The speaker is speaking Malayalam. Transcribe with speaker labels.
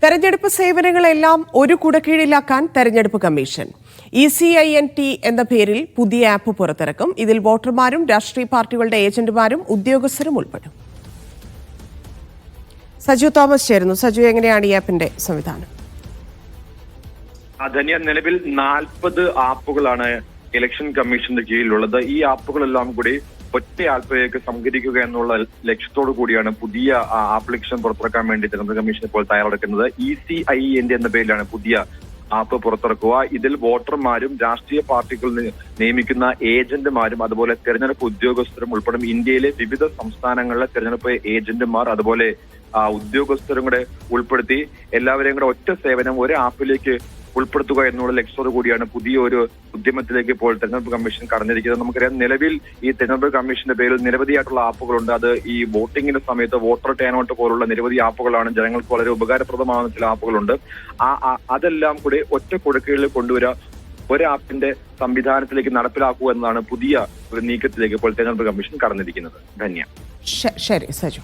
Speaker 1: തെരഞ്ഞെടുപ്പ് സേവനങ്ങളെല്ലാം ഒരു കുടക്കീഴിലാക്കാൻ തെരഞ്ഞെടുപ്പ് കമ്മീഷൻ. ECINT എന്ന പേരിൽ പുതിയ ആപ്പ് പുറത്തിറക്കും. ഇതിൽ വോട്ടർമാരും രാഷ്ട്രീയ പാർട്ടികളുടെ ഏജന്റുമാരും ഉദ്യോഗസ്ഥരും ഉൾപ്പെടും. സജു തോമസ് ചേരുന്നു. സജു, എങ്ങനെയാണ് ഈ ആപ്പിന്റെ സംവിധാനം?
Speaker 2: ധന്യ, നിലവിൽ 40 ആപ്പുകളാണ് ഇലക്ഷൻ കമ്മീഷന്റെ കീഴിലുള്ളത്. ഈ ആപ്പുകളെല്ലാം കൂടി ഒറ്റ ആപ്പിലേക്ക് സംഘടിക്കുക എന്നുള്ള ലക്ഷ്യത്തോടു കൂടിയാണ് പുതിയ ആപ്ലിക്കേഷൻ പുറത്തിറക്കാൻ വേണ്ടി തെരഞ്ഞെടുപ്പ് കമ്മീഷൻ ഇപ്പോൾ തയ്യാറെടുക്കുന്നത്. ECINT എന്ന പേരിലാണ് പുതിയ ആപ്പ് പുറത്തിറക്കുക. ഇതിൽ വോട്ടർമാരും രാഷ്ട്രീയ പാർട്ടികൾ നിയമിക്കുന്ന ഏജന്റുമാരും അതുപോലെ തെരഞ്ഞെടുപ്പ് ഉദ്യോഗസ്ഥരും ഉൾപ്പെടും. ഇന്ത്യയിലെ വിവിധ സംസ്ഥാനങ്ങളിലെ തെരഞ്ഞെടുപ്പ് ഏജന്റുമാർ അതുപോലെ ഉദ്യോഗസ്ഥരും കൂടെ ഉൾപ്പെടുത്തി എല്ലാവരെയും കൂടെ ഒറ്റ സേവനം ഒരു ആപ്പിലേക്ക് ഉൾപ്പെടുത്തുക എന്നുള്ള ലക്ഷ്യത്തോടു കൂടിയാണ് പുതിയ ഒരു ഉദ്യമത്തിലേക്ക് ഇപ്പോൾ തെരഞ്ഞെടുപ്പ് കമ്മീഷൻ കടന്നിരിക്കുന്നത്. നമുക്കറിയാം, നിലവിൽ ഈ തെരഞ്ഞെടുപ്പ് കമ്മീഷന്റെ പേരിൽ നിരവധിയായിട്ടുള്ള ആപ്പുകളുണ്ട്. അത് ഈ വോട്ടിങ്ങിന്റെ സമയത്ത് വോട്ടർ ടേൺഔട്ട് പോലുള്ള നിരവധി ആപ്പുകളാണ്. ജനങ്ങൾക്ക് വളരെ ഉപകാരപ്രദമാകുന്ന ചില ആപ്പുകളുണ്ട്. അതെല്ലാം കൂടി ഒറ്റ കൊടുക്കീഴിൽ കൊണ്ടുവരിക, ഒരു ആപ്പിന്റെ സംവിധാനത്തിലേക്ക് നടപ്പിലാക്കുക എന്നതാണ് പുതിയ ഒരു നീക്കത്തിലേക്ക് ഇപ്പോൾ തെരഞ്ഞെടുപ്പ് കമ്മീഷൻ കടന്നിരിക്കുന്നത്. ധന്യ.
Speaker 1: ശരി സജു.